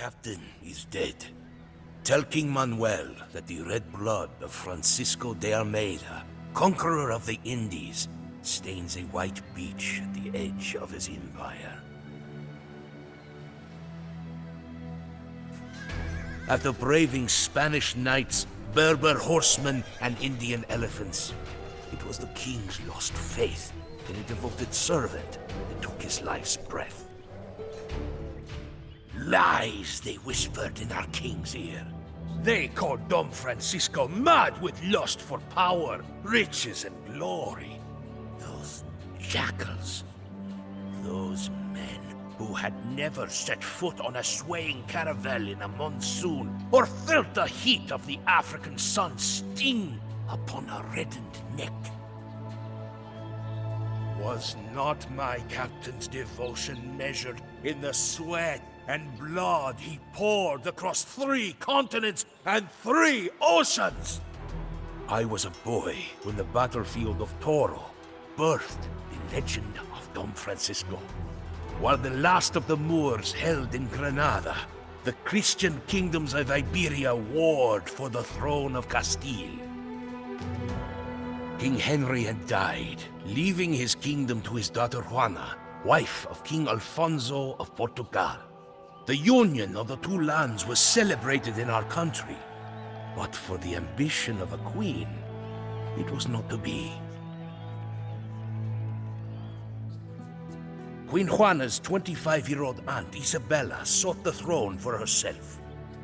captain is dead. Tell King Manuel that the red blood of Francisco de Almeida, conqueror of the Indies, stains a white beach at the edge of his empire. After braving Spanish knights, Berber horsemen, and Indian elephants, it was the king's lost faith in a devoted servant that took his life's breath. Lies, they whispered in our king's ear. They called Dom Francisco mad with lust for power, riches, and glory. Those jackals, those men who had never set foot on a swaying caravel in a monsoon, or felt the heat of the African sun sting upon a reddened neck. Was not my captain's devotion measured in the sweat and blood he poured across 3 continents and 3 oceans? I was a boy when the battlefield of Toro birthed the legend of Dom Francisco. While the last of the Moors held in Granada, the Christian kingdoms of Iberia warred for the throne of Castile. King Henry had died, leaving his kingdom to his daughter Juana, wife of King Alfonso of Portugal. The union of the 2 lands was celebrated in our country, but for the ambition of a queen, it was not to be. Queen Juana's 25-year-old aunt Isabella sought the throne for herself.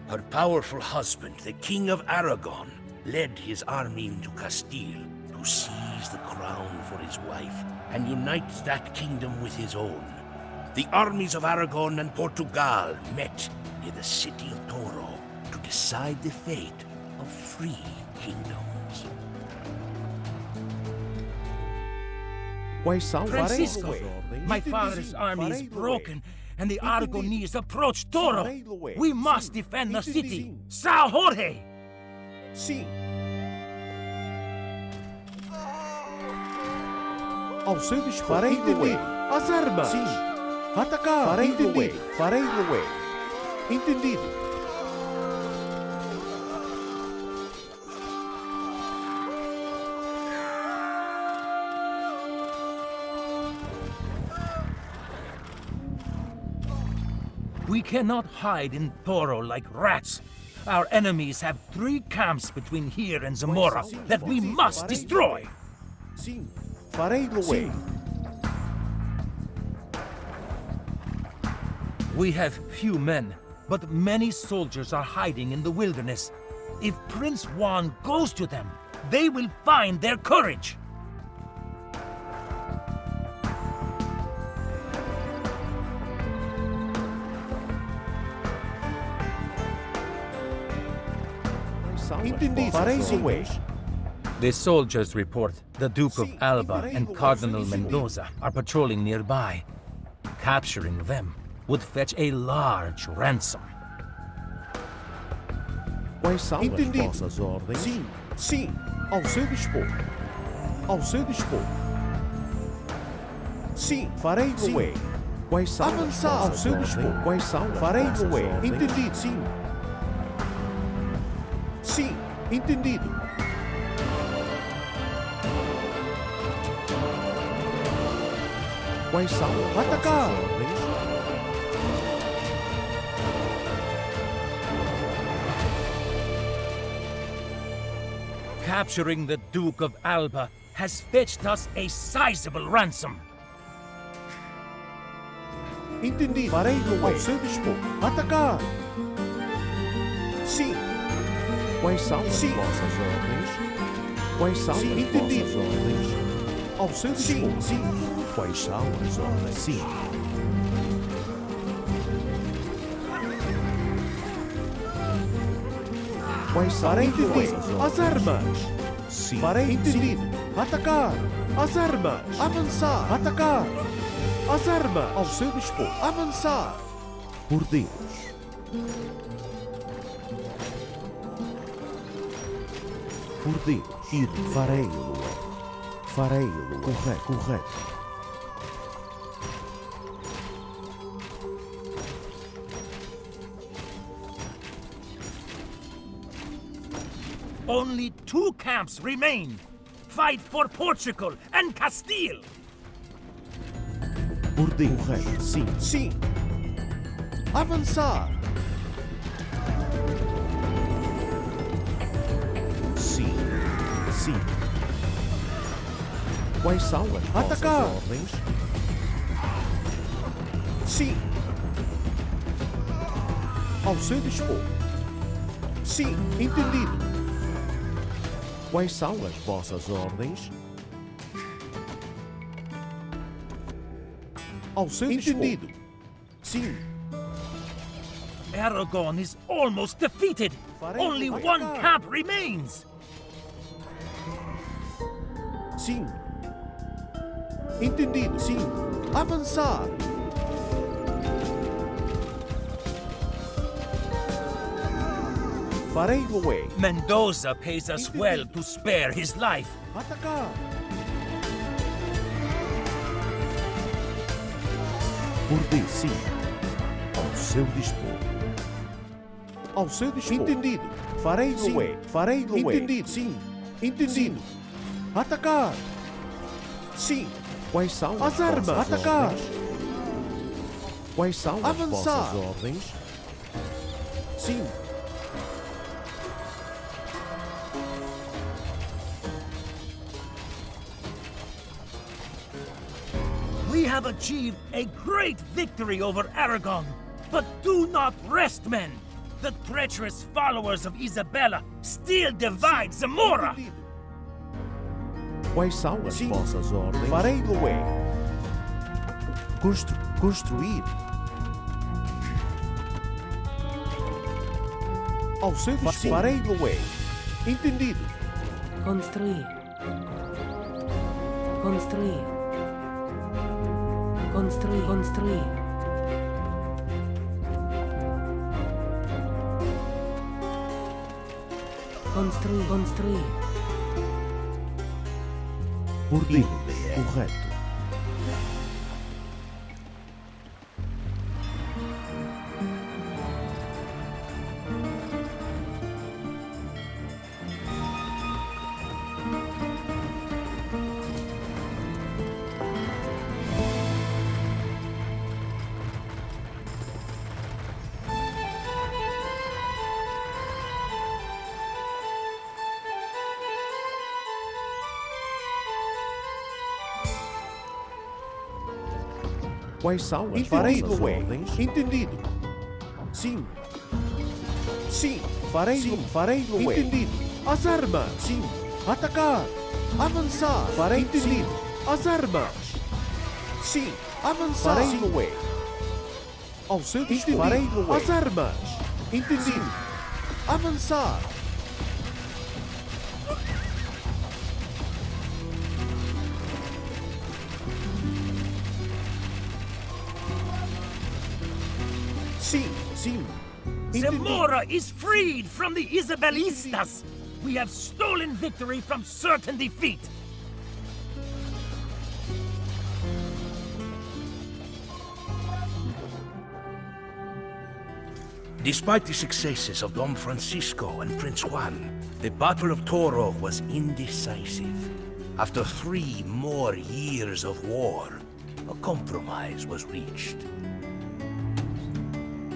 Her powerful husband, the King of Aragon, led his army into Castile to seize the crown for his wife and unite that kingdom with his own. The armies of Aragon and Portugal met near the city of Toro to decide the fate of 3 kingdoms. Francisco, my father's army is broken, and the Aragonese approach Toro. We must defend the city. São Jorge! Sim. Ao seu dispor. Farei entendido. As armas. Sim. Atacar. Farei entendido. Farei entendido. We cannot hide in Toro like rats. Our enemies have 3 camps between here and Zamora that we must destroy. Sim. Farei lugar. We have few men, but many soldiers are hiding in the wilderness. If Prince Juan goes to them, they will find their courage. Entendi. Farei lugar. The soldiers report the Duke of Alba and Cardinal Mendoza are patrolling nearby. Capturing them would fetch a large ransom. Quais são as vossas ordens? Sim, sim. Ao seu dispor. Ao seu dispor. Sim, farei lugar. Quais são avançar ao seu dispor? Quais são? Farei lugar. Entendido. Sim. Sim, entendido. Quais são? Atacar! Capturing the Duke of Alba has fetched us a sizable ransom. Entendi. Farei lugar. Ao seu dispor. Atacar! Sim. Quais são as vossas ordens? Quais são as vossas ordens? Ao seu dispor. Sim. Quais são as ordens? Sim. Quais são as vossas ordens? As armas. Sim. Farei entendido. Atacar. As armas. Avançar. Atacar. As armas. Ao seu dispor. Avançar. Por Deus. Por Deus. Ir. Farei-lo. Farei-lo. Correto. Only 2 camps remain. Fight for Portugal and Castile. Ordem correto. Sim, sim. Avançar. Sim, sim. Quais são as vossas ordens? Sim. Ao seu dispor. Sim, entendido. Quais são as vossas ordens? Ao seu entendido. Dispor. Sim. Aragon is almost defeated. Only 1 camp remains. Sim. Entendido. Sim. Avançar. Farei o way. Mendoza pays us well to spare his life. Atacar. Ordem sim. Ao seu dispor. Ao seu dispor. Entendido. Farei o way. Farei o way. Entendido. Sim. Entendido. Sim. Atacar. Sim. Quais são as armas? Atacar. Ordens? Quais são as vossas ordens? Sim. We have achieved a great victory over Aragon. But do not rest, men. The treacherous followers of Isabella still divide Zamora. Quais são as vossas ordens? Farei o way. Construir. Ao seu dispor. Farei o way. Entendido. Construir. Construir. Construir. Construir. Construir. Construir. Ordem correto. Quais são as vossas ordens? Entendido. Sim. Sim. Farei o way. Entendido. As armas. Sim. Atacar. Avançar. Farei entendido. As armas. Sim. Avançar. Farei o way. Ao seu dispor. Farei o way. As armas. Entendido. Sim. Avançar. Sim, sim. Zamora is freed from the Isabellistas. We have stolen victory from certain defeat. Despite the successes of Don Francisco and Prince Juan, the Battle of Toro was indecisive. After 3 more years of war, a compromise was reached.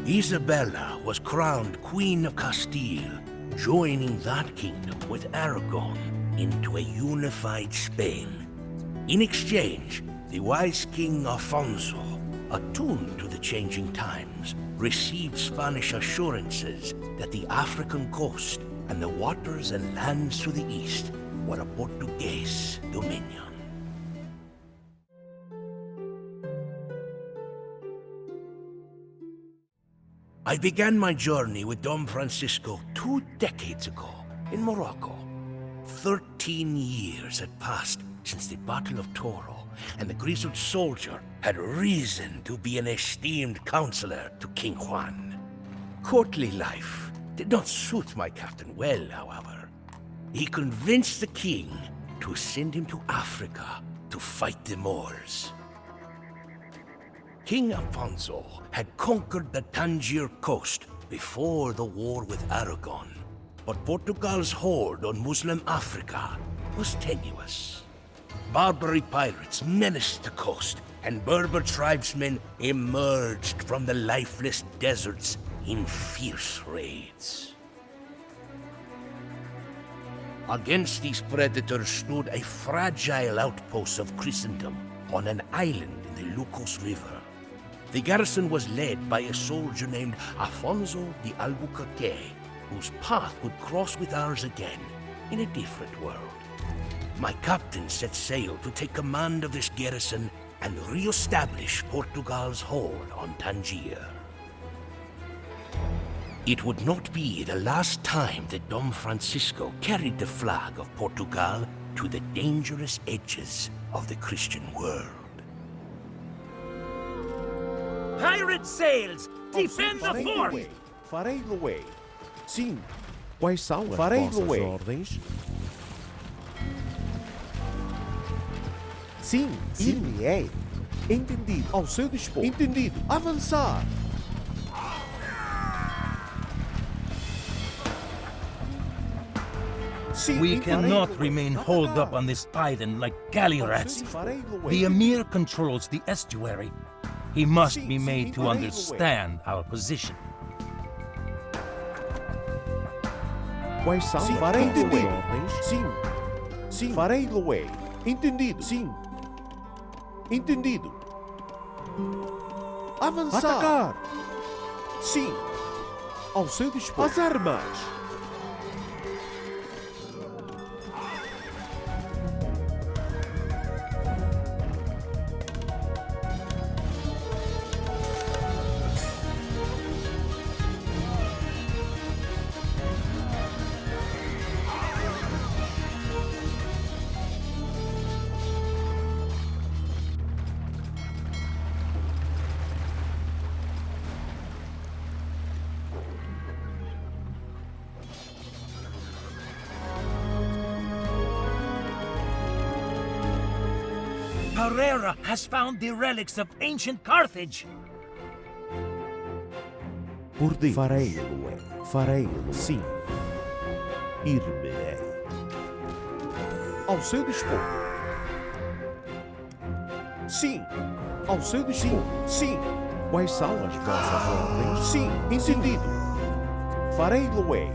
Isabella was crowned Queen of Castile, joining that kingdom with Aragon into a unified Spain. In exchange, the wise King Alfonso, attuned to the changing times, received Spanish assurances that the African coast and the waters and lands to the east were a Portuguese dominion. I began my journey with Don Francisco 2 decades ago in Morocco. 13 years had passed since the Battle of Toro, and the grizzled soldier had reason to be an esteemed counselor to King Juan. Courtly life did not suit my captain well, however. He convinced the king to send him to Africa to fight the Moors. King Alfonso had conquered the Tangier coast before the war with Aragon. but Portugal's hold on Muslim Africa was tenuous. Barbary pirates menaced the coast, and Berber tribesmen emerged from the lifeless deserts in fierce raids. Against these predators stood a fragile outpost of Christendom on an island in the Lucos River. The garrison was led by a soldier named Afonso de Albuquerque, whose path would cross with ours again in a different world. My captain set sail to take command of this garrison and re-establish Portugal's hold on Tangier. It would not be the last time that Dom Francisco carried the flag of Portugal to the dangerous edges of the Christian world. Pirate sails! Defend the Farei fort! Luei. Farei Luei. Sim. Quais são as vossas ordens? Sim, ir-me-ei. Entendido. Ao seu dispor. Entendido. Avançar. Sim, We farei cannot Luei. remain holed up on this island like galley rats. Farei Luei. The Emir controls the estuary. He must be made to understand our position. Quais são as vossas ordens? Sim. Sim. Farei Luei. Entendido. Sim. Entendido. Avançar. Atacar. Sim. Ao seu dispor. As armas. Herrera has found the relics of ancient Carthage. Por Deus. Farei-lo, farei-lo, sim. Ir-me-ei. Ao seu dispor. Sim. Ao seu dispor. Sim. Quais são as vossas ordens? Sim. Entendido. Farei-lo-ei.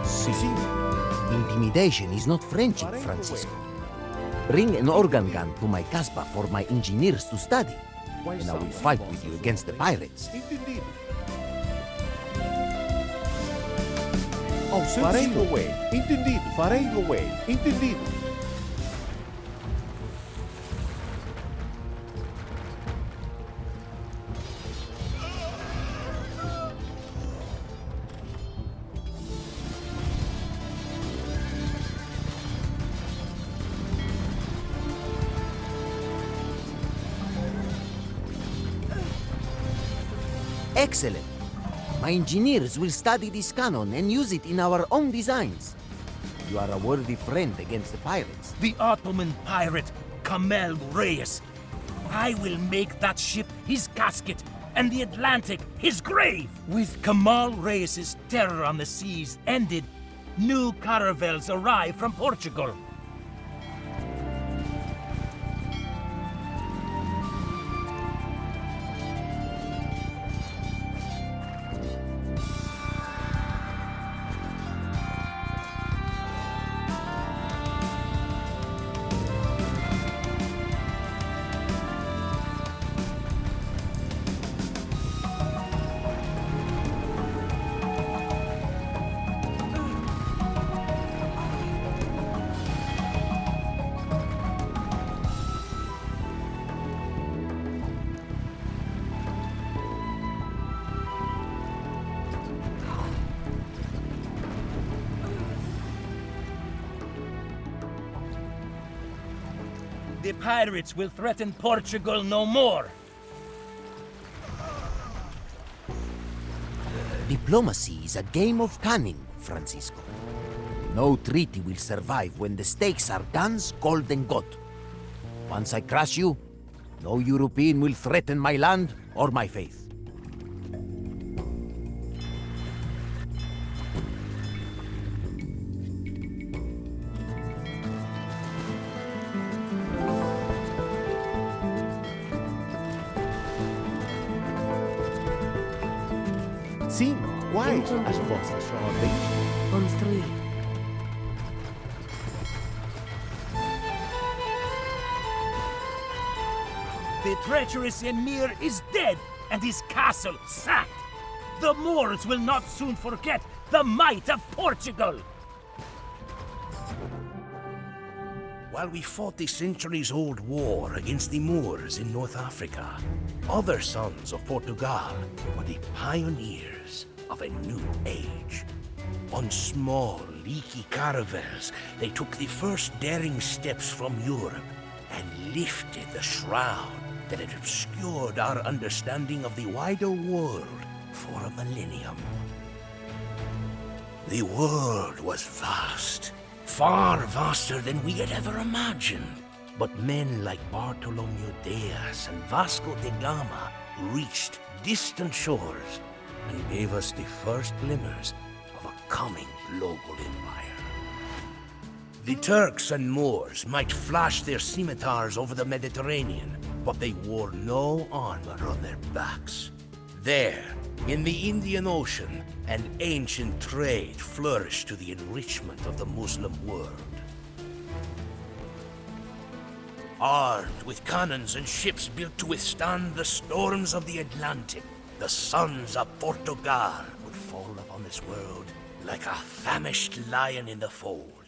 Sim. Intimidation is not friendship, Francisco. Bring an organ gun to my casbah for my engineers to study, and I will fight with you against the pirates. Entendido. Ao seu Farei-lo-ei. Entendido. Farei-lo-ei. Entendido. Excellent. My engineers will study this cannon and use it in our own designs. You are a worthy friend against the pirates. The Ottoman pirate, Kamel Reyes. I will make that ship his casket and the Atlantic his grave. With Kamal Reyes' terror on the seas ended, new caravels arrive from Portugal. The pirates will threaten Portugal no more. Diplomacy is a game of cunning, Francisco. No treaty will survive when the stakes are guns, gold, and God. Once I crush you, no European will threaten my land or my faith. Sim, quais as vossas ordens? Construir. The treacherous Emir is dead, and his castle sacked. The Moors will not soon forget the might of Portugal. While we fought the centuries-old war against the Moors in North Africa, other sons of Portugal were the pioneers of a new age. On small, leaky caravels, they took the first daring steps from Europe and lifted the shroud that had obscured our understanding of the wider world for a millennium. The world was vast, far vaster than we had ever imagined. But men like Bartolomeu Diaz and Vasco da Gama reached distant shores and gave us the first glimmers of a coming global empire. The Turks and Moors might flash their scimitars over the Mediterranean, but they wore no armor on their backs. There, in the Indian Ocean, an ancient trade flourished to the enrichment of the Muslim world. Armed with cannons and ships built to withstand the storms of the Atlantic, the sons of Portugal would fall upon this world like a famished lion in the fold.